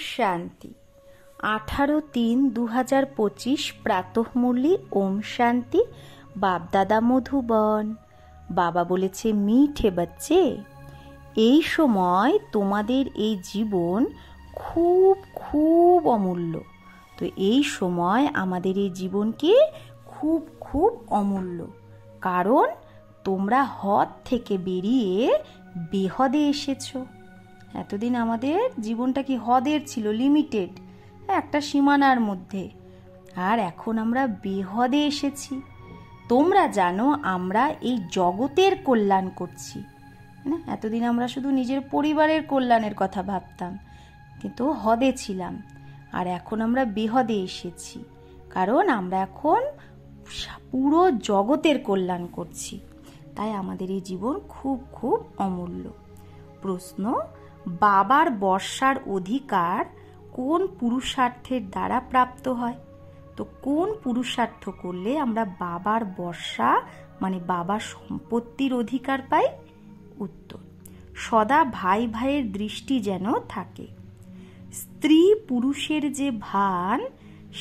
শান্তি। 18-3-2025 প্রাতঃমুরলি। ওম শান্তি। বাপদাদা মধুবন। বাবা বলেছে, মিঠে বাচ্চে, এই সময় তোমাদের এই জীবন খুব খুব অমূল্য। তো এই সময় আমাদের এই জীবনকে খুব খুব অমূল্য, কারণ তোমরা হদ থেকে বেরিয়ে বেহদে এসেছো। এতদিন আমাদের জীবনটা কি হদের ছিল, লিমিটেড, একটা সীমানার মধ্যে। আর এখন আমরা বেহদে এসেছি। তোমরা জানো আমরা এই জগতের কল্যাণ করছি না। এতদিন আমরা শুধু নিজের পরিবারের কল্যাণের কথা ভাবতাম, কিন্তু হদে ছিলাম। আর এখন আমরা বেহদে এসেছি, কারণ আমরা এখন পুরো জগতের কল্যাণ করছি। তাই আমাদের এই জীবন খুব খুব অমূল্য। প্রশ্ন, বাবার বর্ষার অধিকার কোন পুরুষার্থের দ্বারা প্রাপ্ত হয়? তো কোন পুরুষার্থ করলে আমরা বাবার বর্ষা মানে বাবার সম্পত্তির অধিকার পাই? উত্তর, সদা ভাই ভাইয়ের দৃষ্টি যেন থাকে। স্ত্রী পুরুষের যে ভান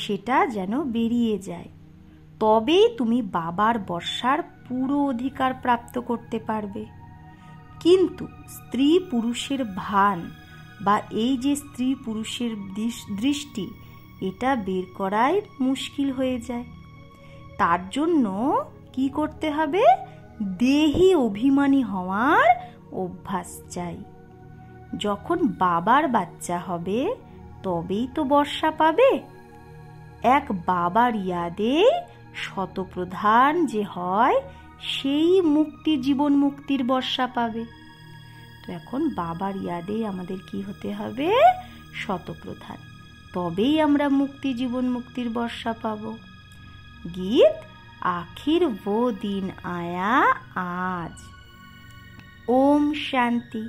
সেটা যেন বেরিয়ে যায়, তবেই তুমি বাবার বর্ষার পুরো অধিকার প্রাপ্ত করতে পারবে। কিন্তু স্ত্রী পুরুষের ভান বা এই যে স্ত্রী পুরুষের দৃষ্টি, এটা বের করাই মুশকিল হয়ে যায়। তার জন্য কি করতে হবে? দেহি অভিমানী হওয়ার অভ্যাস চাই। যখন বাবার বাচ্চা হবে তবেই তো বর্ষা পাবে। এক বাবার ইয়াদে শতপ্রধান যে হয়, সেই মুক্তি, জীবন মুক্তির বর্ষা পাবে। তো এখন বাবার ইয়াদে আমাদের কি হতে হবে? শতপ্রধান, তবেই আমরা মুক্তি, জীবন মুক্তির বর্ষা পাব। গীত, আখির वो दिन आया आज। ওম শান্তি।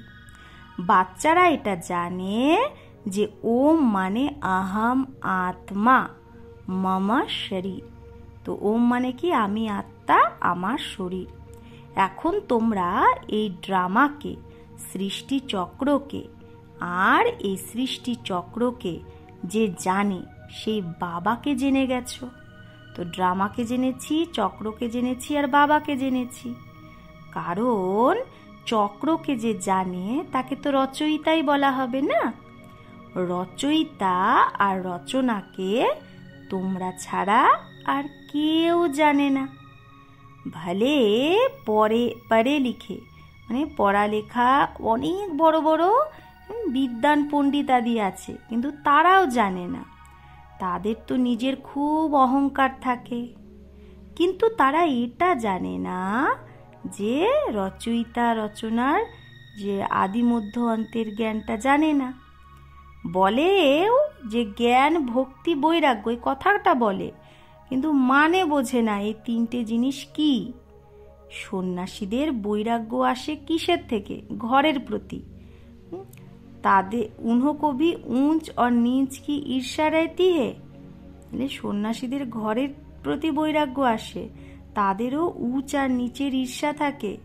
বাচ্চারা এটা জানে যে ওম মানে আহম আত্মা মম শরীর। তো ওম মানে কি? আমি আত্মা, আমার শরীর। এখন তোমরা এই ড্রামাকে, সৃষ্টি চক্রকে, আর এই সৃষ্টি চক্রকে যে জানে সেই বাবাকে জেনে গেছো। তো ড্রামাকে জেনেছি, চক্রকে জেনেছি, আর বাবাকে জেনেছি। কারণ চক্রকে যে জানে তাকে তো রচয়িতাই বলা হবে না। রচয়িতা আর রচনাকে তোমরা ছাড়া আর কেউ জানে না। ভলে পড়ে লিখে মানে পড়ালেখা অনেক বড় বড় বিদ্বান পণ্ডিত আদি আছে, কিন্তু তারাও জানে না। তাদের তো নিজের খুব অহংকার থাকে, কিন্তু তারা এটা জানে না যে রচয়িতা রচনার যে আদি মধ্য অন্তের জ্ঞানটা জানে না। বলেও যে জ্ঞান, ভক্তি, বৈরাগ্য, এই কথাটা বলে, কিন্তু মানে বোঝে না এই তিনটে জিনিস কি। সন্ন্যাসীদের বৈরাগ্য আসে কিসের থেকে? ঘরের প্রতি। তাদের উन्हों को भी ऊंच और नीच की ईर्ष्या रहती है। সন্ন্যাসীদের ঘরের প্রতি বৈরাগ্য আসে, তাদেরও উঁচ আর নিচের ঈর্ষা থাকে।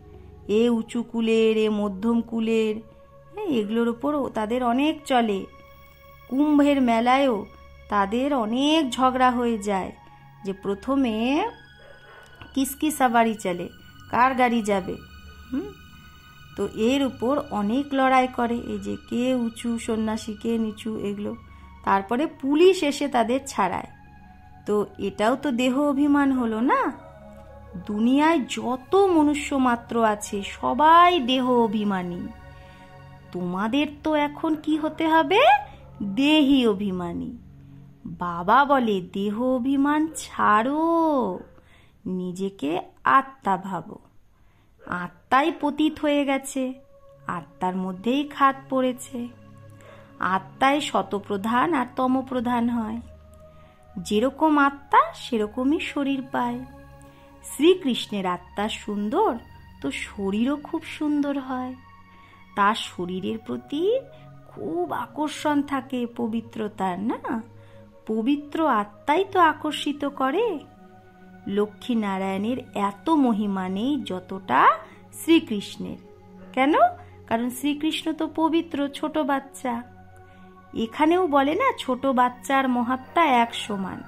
এ উঁচু কুলের, এ মধ্যম কুলের, এগুলোর ওপর তাদের অনেক চলে। কুম্ভের মেলায়ও তাদের অনেক ঝগড়া হয়ে যায় যে প্রথমে কিসকি সাবারি চলে, কার গাড়ি যাবে। তো এর উপর অনেক লড়াই করে, এই যে কে উঁচু সন্ন্যাসী, কে নিচু, এগুলো। তারপরে পুলিশ এসে তাদের ছাড়ায়। তো এটাও তো দেহ অভিমান হলো না। দুনিয়ায় যত মনুষ্য মাত্র আছে সবাই দেহ অভিমানী। তোমাদের তো এখন কি হতে হবে? দেহি অভিমানী। বাবা বলে দেহ অভিমান ছাড়ো, নিজেকে আত্মা ভাবো। আত্মাই পতিত হয়ে গেছে, আত্মার মধ্যেই খাদ পড়েছে। আত্মায় শতপ্রধান আর তমপ্রধান হয়। যেরকম আত্মা সেরকমই শরীর পায়। শ্রীকৃষ্ণের আত্মা সুন্দর, তো শরীরও খুব সুন্দর হয়। তার শরীরের প্রতি খুব আকর্ষণ থাকে পবিত্রতার, না? পবিত্র আত্মাই তো আকর্ষিত করে। লক্ষ্মী নারায়ণের এত মহিমা নেই যতটা শ্রীকৃষ্ণের। কেন? কারণ শ্রীকৃষ্ণ তো পবিত্র, ছোট বাচ্চা। এখানেও বলে না, ছোট বাচ্চার মহাত্মা এক সমান।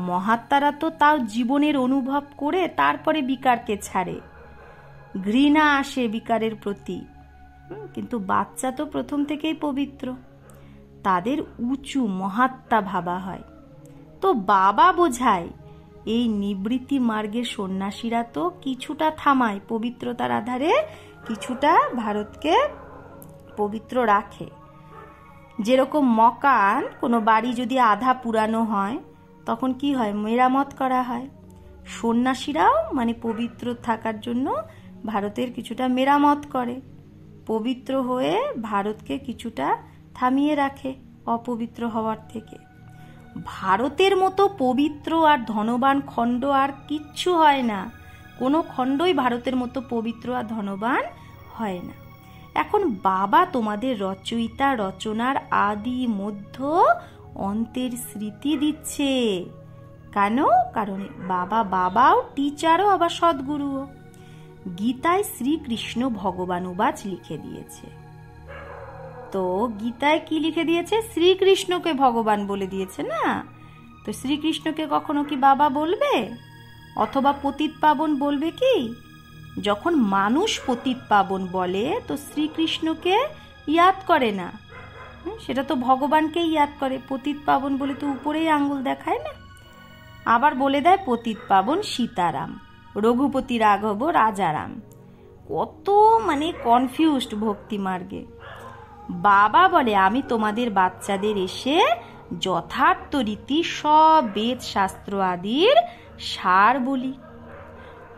মহাত্মারা তো তাও জীবনের অনুভব করে তারপরে বিকারকে ছাড়ে, ঘৃণা আসে বিকারের প্রতি, কিন্তু বাচ্চা তো প্রথম থেকেই পবিত্র, তাদের উঁচু মহাত্মা ভাবা হয়। তো বাবা বোঝায় এই নিবৃত্তি মার্গের সন্ন্যাসীরা তো কিছুটা থামায়, পবিত্রতার আধারে কিছুটা ভারতকে পবিত্র রাখে। যেরকম মকান কোনো বাড়ি যদি আধা পুরানো হয় তখন কি হয়, মেরামত করা হয়। সন্ন্যাসীরাও মানে পবিত্র থাকার জন্য ভারতের কিছুটা মেরামত করে, পবিত্র হয়ে ভারতকে কিছুটা থামিয়ে রাখে অপবিত্র হওয়ার থেকে। ভারতের মতো পবিত্র আর ধনবান খণ্ড আর কিচ্ছু হয় না, কোনো খণ্ডই ভারতের মতো পবিত্র আর ধনবান হয় না। এখন বাবা তোমাদের রচয়িতা, রচনার আদি মধ্য অন্তের স্মৃতি দিচ্ছে। কেন? কারণ বাবাও টিচারও আবার সদ্গুরুও। গীতায় শ্রীকৃষ্ণ ভগবানুবাচ লিখে দিয়েছে। তো গীতায় কি লিখে দিয়েছে? শ্রীকৃষ্ণকে ভগবান বলে দিয়েছে না। তো শ্রীকৃষ্ণকে কখনো কি বাবা বলবে? অথবা পতিত পাবন বলবে কি? যখন মানুষ পতিত পাবন বলে তো শ্রীকৃষ্ণকে ইয়াদ করে না, সেটা তো ভগবানকে ইয়াদ করে। পতিত পাবন বলে তো উপরেই আঙ্গুল দেখায় না। আবার বলে দেয় পতিত পাবন সীতারাম, রঘুপতি রাঘব রাজারাম। কত মানে কনফিউজড ভক্তি মার্গে। বাবা বলে আমি তোমাদের বাচ্চাদের এসে যথার্থ রীতি সব বেদ শাস্ত্র আদির সার বলি।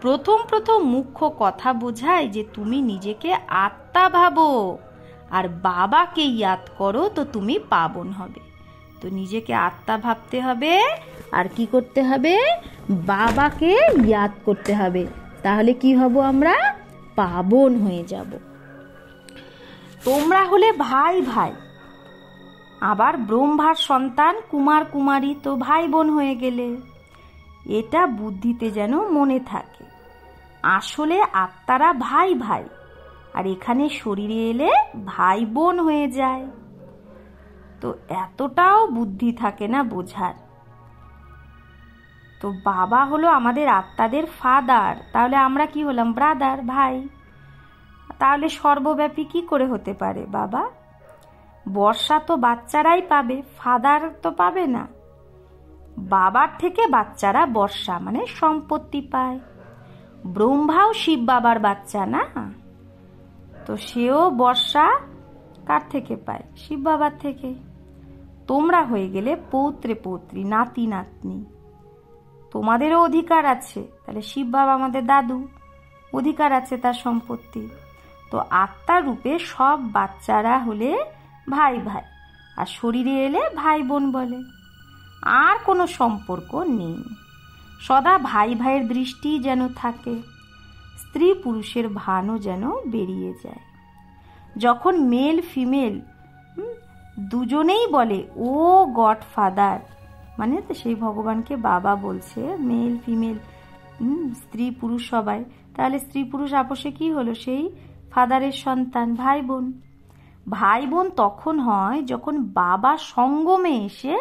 প্রথম মুখ্য কথা বোঝায় যে তুমি নিজেকে আত্মা ভাবো আর বাবাকে ইয়াদ করো, তো তুমি পাবন হবে। তো নিজেকে আত্মা ভাবতে হবে আর কি করতে হবে? বাবাকে ইয়াদ করতে হবে, তাহলে কি হব? আমরা পাবন হয়ে যাব। তোমরা হলে ভাই ভাই, আবার ব্রহ্মার সন্তান কুমার কুমারী, তো ভাই বোন হয়ে গেলে। এটা বুদ্ধিতে যেন মনে থাকে। আসলে আত্মারা ভাই ভাই, আর এখানে শরীরে এলে ভাই বোন হয়ে যায়। তো এতটাও বুদ্ধি থাকে না বোঝার। তো বাবা হলো আমাদের আত্মাদের ফাদার, তাহলে আমরা কি হলাম? ব্রাদার, ভাই। তাহলে সর্বব্যাপী কি করে হতে পারে বাবা? বর্ষা তো বাচ্চারাই পাবে, ফাদার তো পাবে না। বাবার থেকে বাচ্চারা বর্ষা মানে সম্পত্তি পায়। ব্রহ্মাও শিব বাবার বাচ্চা না, তো সেও বর্ষা কার থেকে পায়? শিব বাবার থেকে। তোমরা হয়ে গেলে পৌত্রে পৌত্রী, নাতি নাতনি, তোমাদেরও অধিকার আছে। তাহলে শিব বাবা আমাদের দাদু, অধিকার আছে তার সম্পত্তি। তো আত্মার রূপে সব বাচ্চারা হলে ভাই ভাই, আর শরীরে এলে ভাই বোন বলে। আর কোনো সম্পর্ক নেই, সদা ভাই ভাইয়ের দৃষ্টি যেন থাকে, স্ত্রী পুরুষের ভানও যেন বেরিয়ে যায়। যখন মেল ফিমেল দুজনেই বলে ও গড ফাদার, মানে সেই ভগবানকে বাবা বলছে, মেল ফিমেল স্ত্রী পুরুষ সবাই, তাহলে স্ত্রী পুরুষ আপোষে কি হলো? সেই ফাদারের সন্তান, ভাই বোন। ভাই বোন তখন হয় যখন বাবা সঙ্গমে এসে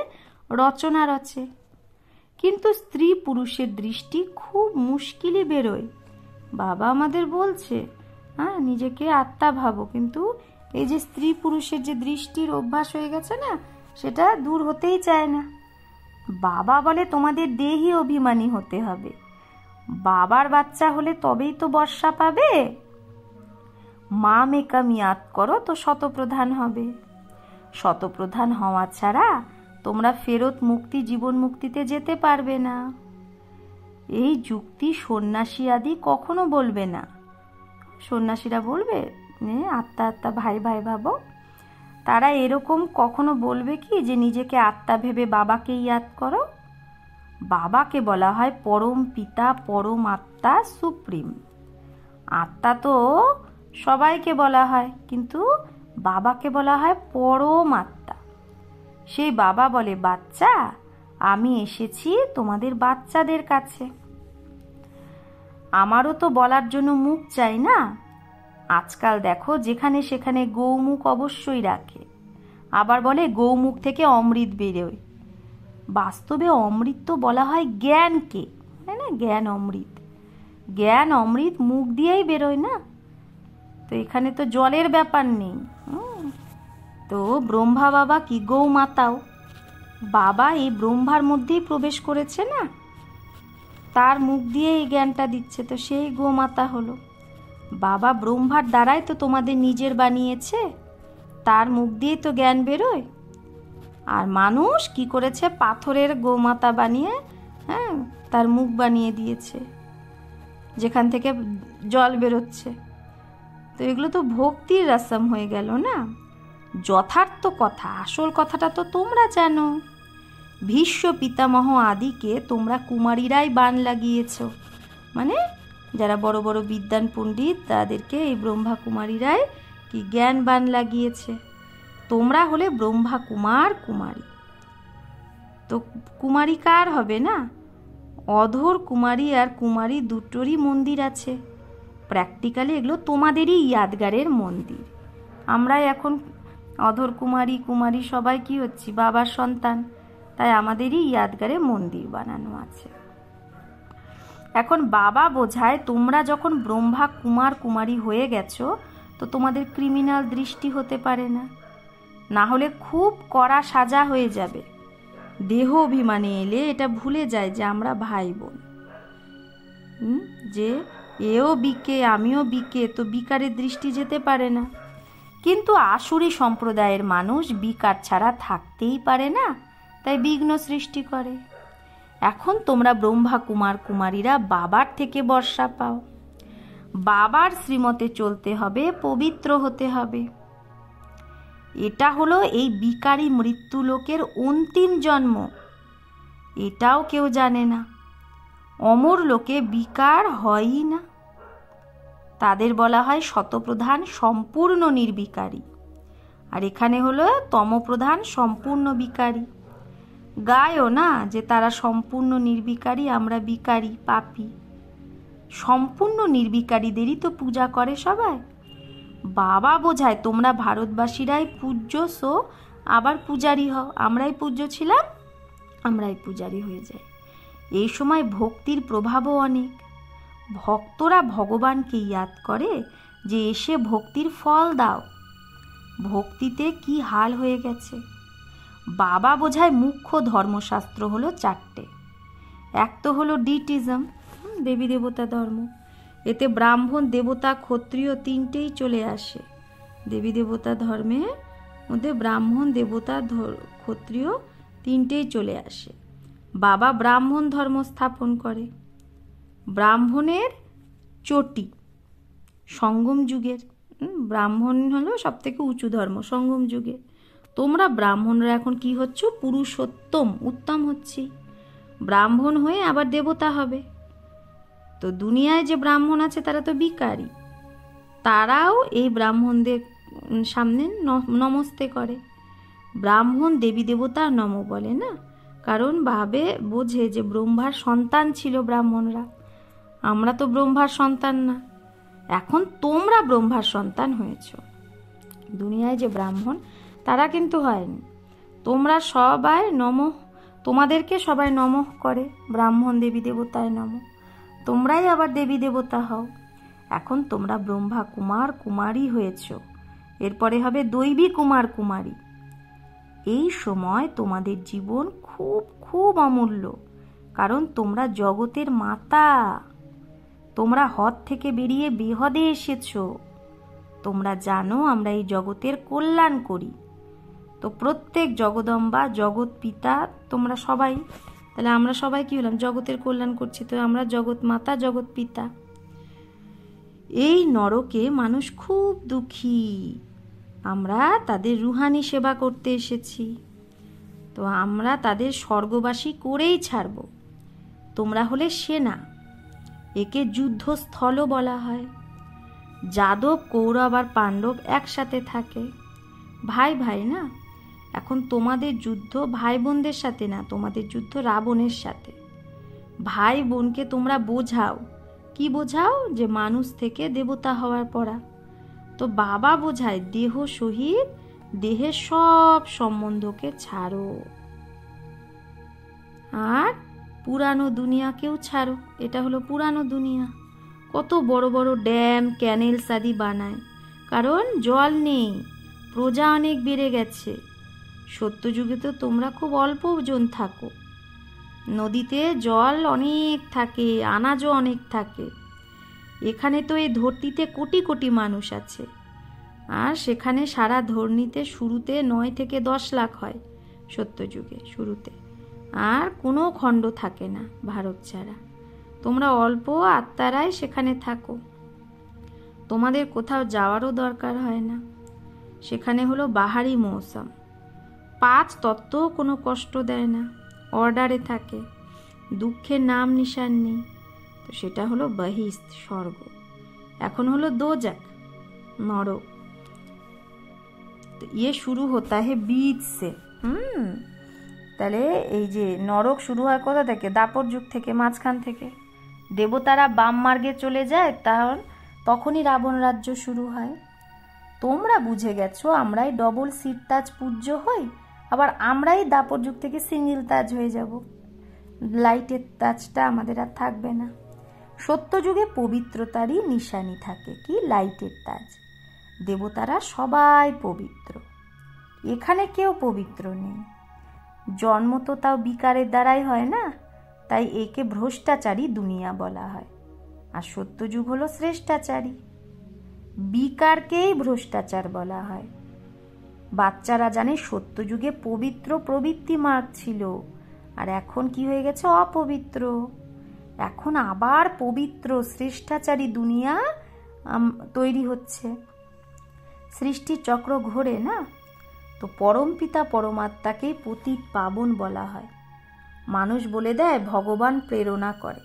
রচনা রচে। কিন্তু স্ত্রী পুরুষের দৃষ্টি খুব মুশকিলই বেরোয়। বাবা আমাদের বলছে হ্যাঁ নিজেকে আত্মা ভাবো, কিন্তু এই যে স্ত্রী পুরুষের যে দৃষ্টির অভ্যাস হয়ে গেছে না, সেটা দূর হতেই চায় না। বাবা বলে তোমাদের দেহি অভিমানী হতে হবে, বাবার বাচ্চা হলে তবেই তো বর্ষা পাবে। মা মেকাম ইয়াদ করো তো শতপ্রধান হবে। শতপ্রধান হওয়া ছাড়া তোমরা ফেরত মুক্তি, জীবন মুক্তিতে যেতে পারবে না। এই যুক্তি সন্ন্যাসী আদি কখনো বলবে না। সন্ন্যাসীরা বলবে আত্মা আত্মা ভাই ভাই ভাবো, তারা এরকম কখনো বলবে কি যে নিজেকে আত্মা ভেবে বাবাকে ইয়াদ করো? বাবাকে বলা হয় পরম পিতা, পরম আত্মা, সুপ্রিম। আত্মা তো সবাইকে বলা হয়, কিন্তু বাবাকে বলা হয় পরম আত্মা। সেই বাবা বলে বাচ্চা আমি এসেছি তোমাদের বাচ্চাদের কাছে। আমারও তো বলার জন্য মুখ চাই না। আজকাল দেখো যেখানে সেখানে গৌমুখ অবশ্যই রাখে, আবার বলে গৌমুখ থেকে অমৃত বেরোয়। বাস্তবে অমৃত তো বলা হয় জ্ঞানকে, তাই না? জ্ঞান অমৃত, জ্ঞান অমৃত মুখ দিয়েই বেরোয় না। তো এখানে তো জলের ব্যাপার নেই। তো ব্রহ্মা বাবা কি গৌমাতাও, বাবা এই ব্রহ্মার মধ্যেই প্রবেশ করেছে না, তার মুখ দিয়ে এই জ্ঞানটা দিচ্ছে, তো সেই গোমাতা হলো। বাবা ব্রহ্মার দ্বারাই তো তোমাদের নিজের বানিয়েছে, তার মুখ দিয়েই তো জ্ঞান বেরোয়। আর মানুষ কি করেছে, পাথরের গোমাতা বানিয়ে তার মুখ বানিয়ে দিয়েছে, যেখান থেকে জল বেরোচ্ছে। তো এগুলো তো ভক্তির রসম হয়ে গেল না। যথার্থ কথা, আসল কথাটা তো তোমরা জানো। ভীষ্ম পিতামহ আদিকে তোমরা কুমারীরাই বান লাগিয়েছ, মানে যারা বড় বড় বিদ্বান পণ্ডিত তাদেরকে এই ব্রহ্মা কুমারীরাই কি জ্ঞান বান লাগিয়েছে। তোমরা হলে ব্রহ্মা কুমার কুমারী। তো কুমারী কার হবে না? অধর কুমারী আর কুমারী দুটোরই মন্দির আছে। প্র্যাকটিক্যালি এগুলো তোমাদেরই ইয়াদগারের মন্দির। আমরা এখন অধর কুমারী কুমারী সবাই কি হচ্ছি, বাবার সন্তান, তাই আমাদেরই ইয়াদগারে মন্দির বানানো আছে। এখন বাবা বোঝায় তোমরা যখন ব্রহ্মা কুমার কুমারী হয়ে গেছো, তো তোমাদের ক্রিমিনাল দৃষ্টি হতে পারে না, না হলে খুব কড়া সাজা হয়ে যাবে। দেহ অভিমানে এলে এটা ভুলে যায় যে আমরা ভাই বোন, যে এও বিকে আমিও বিকে, তো বিকারের দৃষ্টি যেতে পারে না। কিন্তু আসুরি সম্প্রদায়ের মানুষ বিকার ছাড়া থাকতেই পারে না, তাই বিঘ্ন সৃষ্টি করে। এখন তোমরা ব্রহ্মা কুমার কুমারীরা বাবার থেকে বর্ষা পাও। বাবার শ্রীমতে চলতে হবে, পবিত্র হতে হবে। এটা হলো এই বিকারী মৃত্যু লোকের অন্তিম জন্ম, এটাও কেউ জানে না। অমর লোকে বিকার হয়ই না, তাদের বলা হয় শতপ্রধান সম্পূর্ণ নির্বিকারী। আর এখানে হলো তমপ্রধান সম্পূর্ণ বিকারী। গায়ও না যে তারা সম্পূর্ণ নির্বিকারী, আমরা বিকারী পাপী। সম্পূর্ণ নির্বিকারীদেরই তো পূজা করে সবাই। বাবা বোঝায় তোমরা ভারতবাসীরাই পূজ্য, সো আবার পূজারী হও। আমরাই পূজ্য ছিলাম, আমরাই পূজারী হয়ে যাই। এই সময় ভক্তির প্রভাবও অনেক। ভক্তরা ভগবানকে ইয়াদ করে যে এসে ভক্তির ফল দাও। ভক্তিতে কি হাল হয়ে গেছে। বাবা বোঝায় মুখ্য ধর্মশাস্ত্র হলো চারটে। এক তো হলো ডিটিজম, দেবী দেবতা ধর্ম। এতে ব্রাহ্মণ দেবতা ক্ষত্রিয় তিনটেই চলে আসে। দেবী দেবতা ধর্মের মধ্যে ব্রাহ্মণ দেবতা ক্ষত্রিয় তিনটেই চলে আসে। বাবা ব্রাহ্মণ ধর্ম স্থাপন করে। ব্রাহ্মণের চটি, সঙ্গম যুগের ব্রাহ্মণ হলো সব থেকে উঁচু ধর্ম সঙ্গম যুগে। তোমরা ব্রাহ্মণরা এখন কি হচ্ছ, পুরুষোত্তম উত্তম হচ্ছি। ব্রাহ্মণ হয়ে আবার দেবতা হবে। তো দুনিয়ায় যে ব্রাহ্মণ আছে তারা তো বিকারী, তারাও এই ব্রাহ্মণদের সামনে নমস্তে করে। ব্রাহ্মণ দেবী দেবতা নম বলে না, কারণ ভাবে বোঝে যে ব্রহ্মার সন্তান ছিল ব্রাহ্মণরা, আমরা তো ব্রহ্মার সন্তান না। এখন তোমরা ব্রহ্মার সন্তান হয়েছ। দুনিয়ায় যে ব্রাহ্মণ তারা কিন্তু হয়নি। তোমরা সবাই নমঃ, তোমাদেরকে সবাই নমঃ করে, ব্রাহ্মণ দেবী দেবতায় নমঃ। তোমরাই আবার দেবী দেবতা হও। এখন তোমরা ব্রহ্মা কুমার কুমারী হয়েছ, এরপরে হবে দৈবী কুমার কুমারী। এই সময় তোমাদের জীবন খুব খুব অমূল্য, কারণ তোমরা জগতের মাতা। তোমরা হদ থেকে বেরিয়ে বেহদে এসেছ। তোমরা জানো আমরা এই জগতের কল্যাণ করি। তো প্রত্যেক জগদম্বা জগৎ পিতা তোমরা সবাই, তাহলে আমরা সবাই কি হলাম, জগতের কল্যাণ করছি। তো আমরা জগৎ মাতা জগৎ পিতা। এই নরকে মানুষ খুব দুঃখী, আমরা তাদের রুহানি সেবা করতে এসেছি। তো আমরা তাদের স্বর্গবাসী করেই ছাড়ব। তোমরা হলে সেনা, একে যুদ্ধস্থলও বলা হয়। যাদব কৌরব আর পাণ্ডব একসাথে থাকে, ভাই ভাই না। এখন তোমাদের যুদ্ধ ভাই বোনদের সাথে না, তোমাদের যুদ্ধ রাবণের সাথে। ভাই বোনকে তোমরা বোঝাও, কি বোঝাও, যে মানুষ থেকে দেবতা হওয়ার পড়া। তো বাবা বোঝায় দেহ সহিত দেহের সব সম্বন্ধকে ছাড়ো আর পুরানো দুনিয়াকেও ছাড়ো। এটা হলো পুরানো দুনিয়া। কত বড় বড় ড্যাম, ক্যানেলস আদি বানায়, কারণ জল নেই, প্রজা অনেক বেড়ে গেছে। সত্যযুগে তো তোমরা খুব অল্প জন থাকো, নদীতে জল অনেক থাকে, আনাজও অনেক থাকে। এখানে তো এই ধরতিতে কোটি কোটি মানুষ আছে, আর সেখানে সারা ধরনীতে শুরুতে 9 থেকে 10 লাখ হয় সত্যযুগে শুরুতে, আর কোনো খণ্ড থাকে না ভারত ছাড়া। তোমরা অল্প আত্মারাই সেখানে থাকো, তোমাদের কোথাও যাওয়ারও দরকার হয় না। সেখানে হলো বাহারি মৌসুম, 5 তত্ত্ব কোনো কষ্ট দেয় না, অর্ডারে থাকে, দুঃখের নাম নিশান নেই। তো সেটা হলো বহিস্ত স্বর্গ। এখন হলো দোজাক, নরক। তো ইয়ে শুরু হতা হে বীজ সে। তাহলে এই যে নরক শুরু হয় কোথা থেকে? দাপর যুগ থেকে, মাঝখান থেকে। দেবতারা বাম মার্গে চলে যায়, তখনই রাবণ রাজ্য শুরু হয়। তোমরা বুঝে গেছো আমরাই ডবল সিট তাজ পূজ্য হই, আবার আমরাই দাপর যুগ থেকে সিঙ্গেল তাজ হয়ে যাব। লাইটের তাজটা আমাদের আর থাকবে না। সত্যযুগে পবিত্রতারই নিশানি থাকে, কি? লাইটের তাজ। দেবতারা সবাই পবিত্র, এখানে কেউ পবিত্র নেই। জন্ম তো তাও বিকারের দ্বারাই হয় না, তাই একে ভ্রষ্টাচারী দুনিয়া বলা হয়। আর সত্যযুগ হলো শ্রেষ্ঠাচারী, বিকারকেই ভ্রষ্টাচার বলা হয়। বাচ্চারা জানে সত্যযুগে পবিত্র প্রবৃত্তি মার্গ ছিল, আর এখন কি হয়ে গেছে? অপবিত্র। এখন আবার পবিত্র শ্রেষ্ঠাচারী দুনিয়া তৈরি হচ্ছে। সৃষ্টির চক্র ঘোরে না, তো পরমপিতা পরমাত্মাকেই পতিত পাবন বলা হয়। মানুষ বলে দেয় ভগবান প্রেরণা করে।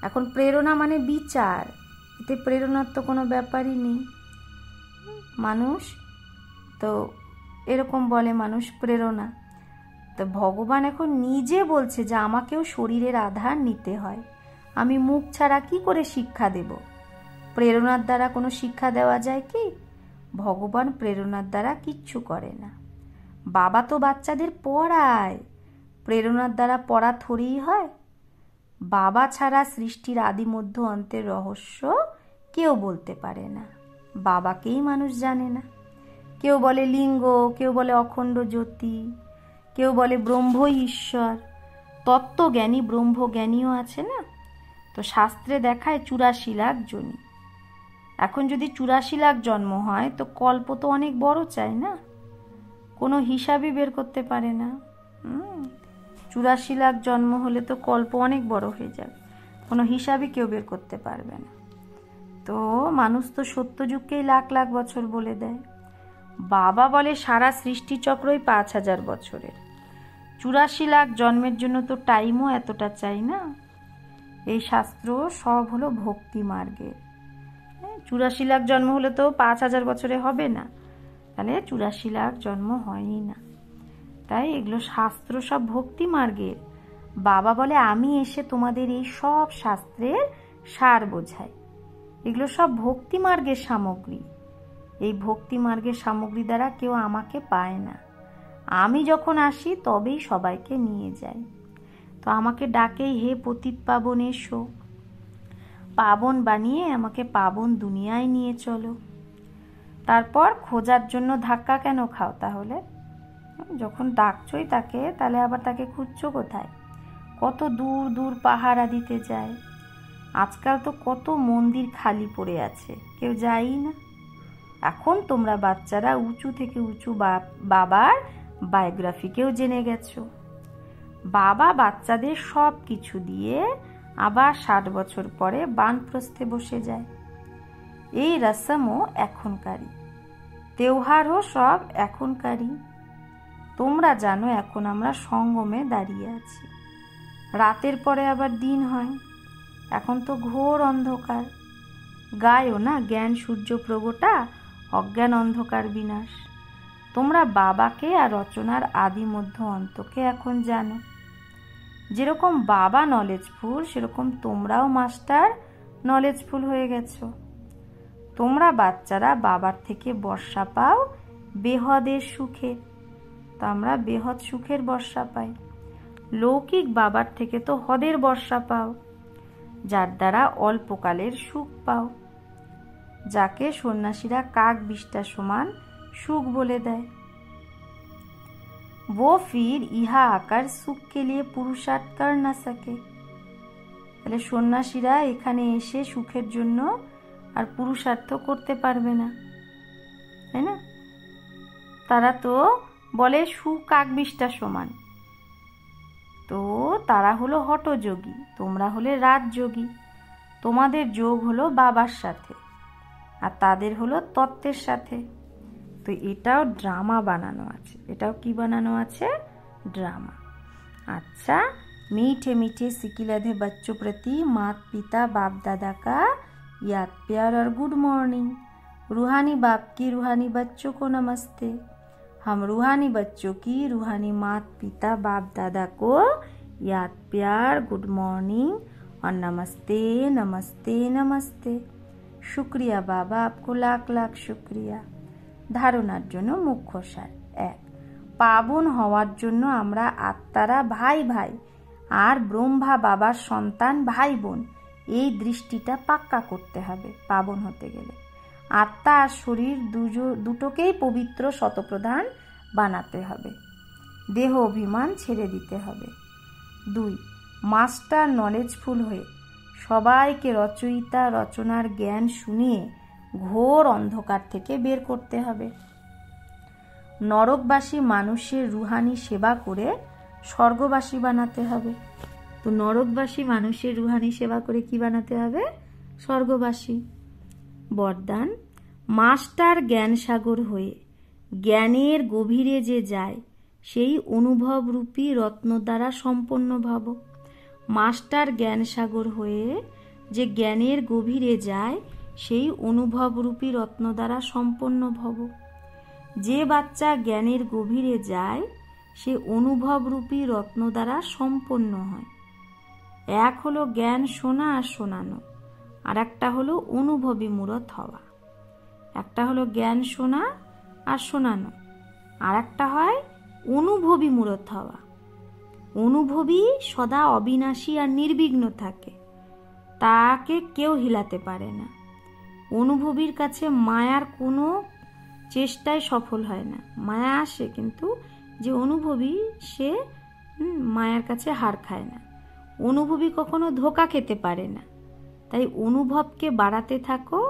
এখন প্রেরণা মানে বিচার, এতে প্রেরণার তো কোনো ব্যাপারই নেই। মানুষ তো এরকম বলে, মানুষ প্রেরণা। তো ভগবান এখন নিজে বলছে যে আমাকেও শরীরের আধার নিতে হয়, আমি মুখ ছাড়া কি করে শিক্ষা দেব? প্রেরণার দ্বারা কোনো শিক্ষা দেওয়া যায় কি? ভগবান প্রেরণার দ্বারা কিচ্ছু করে না। বাবা তো বাচ্চাদের পড়ায়, প্রেরণার দ্বারা পড়া থরেই হয়। বাবা ছাড়া সৃষ্টির আদি মধ্য অন্তের রহস্য কেউ বলতে পারে না, বাবাকেই মানুষ জানে না। কেউ বলে লিঙ্গ, কেউ বলে অখণ্ড জ্যোতি, কেউ বলে ব্রহ্ম ঈশ্বর। তত্ত্বজ্ঞানী ব্রহ্মজ্ঞানীও আছে না। তো শাস্ত্রে দেখায় 84 লাখ যোনি। এখন যদি 84 লাখ জন্ম হয়, তো কল্প তো অনেক বড় চাই না, কোনো হিসাবই বের করতে পারে না। 84 লাখ জন্ম হলে তো কল্প অনেক বড় হয়ে যাবে, কোনো হিসাবই কেউ বের করতে পারবে না। তো মানুষ তো সত্যযুগকেই লাখ লাখ বছর বলে দেয়। বাবা বলে সারা সৃষ্টিচক্রই 5000 বছরের। 84 লাখ জন্মের জন্য তো টাইমও এতটা চাই না। এই শাস্ত্র সব হলো ভক্তি মার্গের। 84 লাখ জন্ম হলে তো 5000 বছরে হবে না, তাহলে 84 লাখ জন্ম হয়ই না। তাই এগুলো শাস্ত্র সব ভক্তি মার্গের। বাবা বলে আমি এসে তোমাদের এই সব শাস্ত্রের সার বোঝাই। এগুলো সব ভক্তি মার্গের সামগ্রী। এই ভক্তি মার্গের সামগ্রী দ্বারা কেউ আমাকে পায় না। আমি যখন আসি তবেই সবাইকে নিয়ে যাই। তো আমাকে ডাকেই, হে পতিত পাবন এসো, পাবন বানিয়ে আমাকে পাবন দুনিয়ায় নিয়ে চলো। তারপর খোঁজার জন্য ধাক্কা কেন খাও? তাহলে যখন ডাকছই তাকে, তাহলে আবার তাকে খুঁজছো কোথায়? কত দূর দূর পাহারা দিতে যায়। আজকাল তো কত মন্দির খালি পড়ে আছে, কেউ যায়ই না। এখন তোমরা বাচ্চারা উঁচু থেকে উঁচু বাবার বায়োগ্রাফিকেও জেনে গেছো। বাবা বাচ্চাদের সব কিছু দিয়ে আবার 60 বছর পরে বানপ্রস্থে বসে যায়। এই রসমও এখনকারই, তেওহারও সব এখনকারই। তোমরা জানো এখন আমরা সঙ্গমে দাঁড়িয়ে আছি, রাতের পরে আবার দিন হয়। এখন তো ঘোর অন্ধকার। গায়ও না জ্ঞান সূর্য প্রগটা, অজ্ঞান অন্ধকার বিনাশ। তোমরা বাবাকে আর রচনার আদি মধ্য অন্তকে এখন জানো। যেরকম বাবা নলেজফুল, সেরকম তোমরাও মাস্টার নলেজফুল হয়ে গেছো। তোমরা বাচ্চারা বাবার থেকে বর্ষা পাও বেহদের সুখের, তো আমরা বেহদ সুখের বর্ষা পাই। লৌকিক বাবার থেকে তো হদের বর্ষা পাও, যার দ্বারা অল্পকালের সুখ পাও, যাকে সন্ন্যাসীরা কাক বিষ্টা সমান সুখ বলে দেয়। वो फिर ইহা আকার সুখ के लिए पुरुषार्थ कर ना सके। তাহলে সন্ন্যাসীরা এখানে এসে সুখের জন্য আর পুরুষার্থ করতে পারবে না, তাই না? তারা তো বলে সুখ কাক বিষ্টা সমান, তো তারা হলো হঠযোগী, তোমরা হলে রাজযোগী। তোমাদের যোগ হলো বাবার সাথে আর তাদের হলো তত্ত্বের সাথে। তো এটাও ড্রামা বানানো আছে, এটাও কি বানানো আছে? ড্রামা। अच्छा, मीठे मीठे सिकिलधे बच्चों प्रति माता पिता बाप दादा का याद प्यार और गुड मॉर्निंग। रूहानी बाप की रूहानी बच्चों को नमस्ते। हम रूहानी बच्चों की रूहानी माता पिता बाप दादा को याद प्यार गुड मॉर्निंग और नमस्ते नमस्ते नमस्ते। शुक्रिया बाबा, आपको लाख लाख शुक्रिया। ধারণার জন্য মুখ্য সার। 1, পাবন হওয়ার জন্য আমরা আত্মারা ভাই ভাই আর ব্রহ্মা বাবার সন্তান ভাই বোন, এই দৃষ্টিটা পাক্কা করতে হবে পাবন হতে গেলে। আত্মা আর শরীর দুটোকেই পবিত্র শতপ্রধান বানাতে হবে, দেহ অভিমান ছেড়ে দিতে হবে। 2, মাস্টার নলেজফুল হয়ে সবাইকে রচয়িতা রচনার জ্ঞান শুনিয়ে ঘোর অন্ধকার থেকে বের করতে হবে। নরকবাসী মানুষের রুহানি সেবা করে স্বর্গবাসী বানাতে হবে। তো নরকবাসী মানুষের রুহানি সেবা করে কি বানাতে হবে? স্বর্গবাসী। বরদান, মাস্টার জ্ঞান সাগর হয়ে জ্ঞানের গভীরে যে যায় সেই অনুভব রূপী রত্ন দ্বারা সম্পন্ন ভাব। মাস্টার জ্ঞান সাগর হয়ে যে জ্ঞানের গভীরে যায় সেই অনুভব রূপী রত্ন দ্বারা সম্পন্ন ভব। যে বাচ্চা জ্ঞানের গভীরে যায় সে অনুভব রূপী রত্ন দ্বারা সম্পন্ন হয়। এক হলো জ্ঞান শোনা আর শোনানো, আর একটা হলো অনুভবী মূরত হওয়া। একটা হলো জ্ঞান শোনা আর শোনানো, আর একটা হয় অনুভবী মূরত হওয়া। অনুভবী সদা অবিনাশী আর নির্বিঘ্ন থাকে, তাকে কেউ হিলাতে পারে না। অনুভবীর কাছে মায়ার কোনো চেষ্টায় সফল হয় না। মায়া আসে, কিন্তু যে অনুভবী সে মায়ার কাছে হার খায় না। অনুভবী কখনো ধোঁকা খেতে পারে না। তাই অনুভবকে বাড়াতে থাকো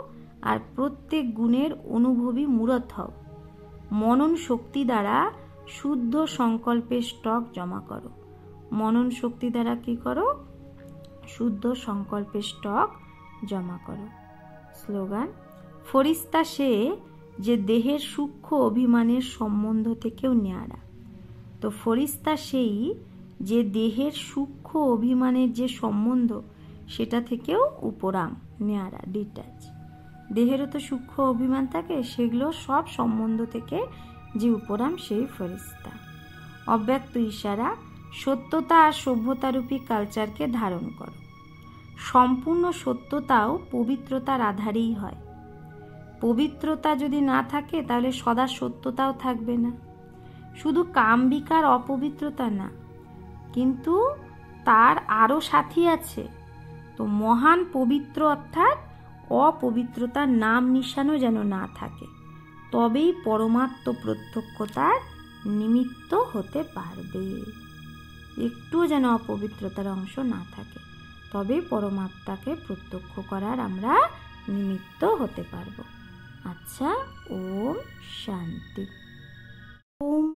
আর প্রত্যেক গুণের অনুভবী মূরত হও। মনন শক্তি দ্বারা শুদ্ধ সংকল্পের স্টক জমা করো। মনন শক্তি দ্বারা কি করো? শুদ্ধ সংকল্পের স্টক জমা করো। স্লোগান, ফরিস্তা সে যে দেহের সূক্ষ্ম অভিমানের সম্বন্ধ থেকেও ন্যাড়া। তো ফরিস্তা সেই যে দেহের সূক্ষ্ম অভিমানের যে সম্বন্ধ সেটা থেকেও উপরাম, ন্যাড়া, ডিটাচ। দেহেরও তো সূক্ষ্ম অভিমান থাকে, সেগুলো সব সম্বন্ধ থেকে যে উপরাম সেই ফরিস্তা। অব্যক্ত ইশারা, সত্যতা আর সভ্যতারূপী কালচারকে ধারণ করো। সম্পূর্ণ সত্যতাও পবিত্রতার আধারেই হয়। পবিত্রতা যদি না থাকে তাহলে সদা সত্যতাও থাকবে না। শুধু কামবিকার অপবিত্রতা না, কিন্তু তার আরও সাথী আছে। তো মহান পবিত্র অর্থাৎ অপবিত্রতার নাম নিশানও যেন না থাকে, তবেই পরমাত্ম প্রত্যক্ষতার নিমিত্ত হতে পারবে। একটুও যেন অপবিত্রতার অংশ না থাকে, তবে পরমাত্মাকে প্রত্যক্ষ করার আমরা নিমিত্ত হতে পারব। আচ্ছা, ওম শান্তি। ওম।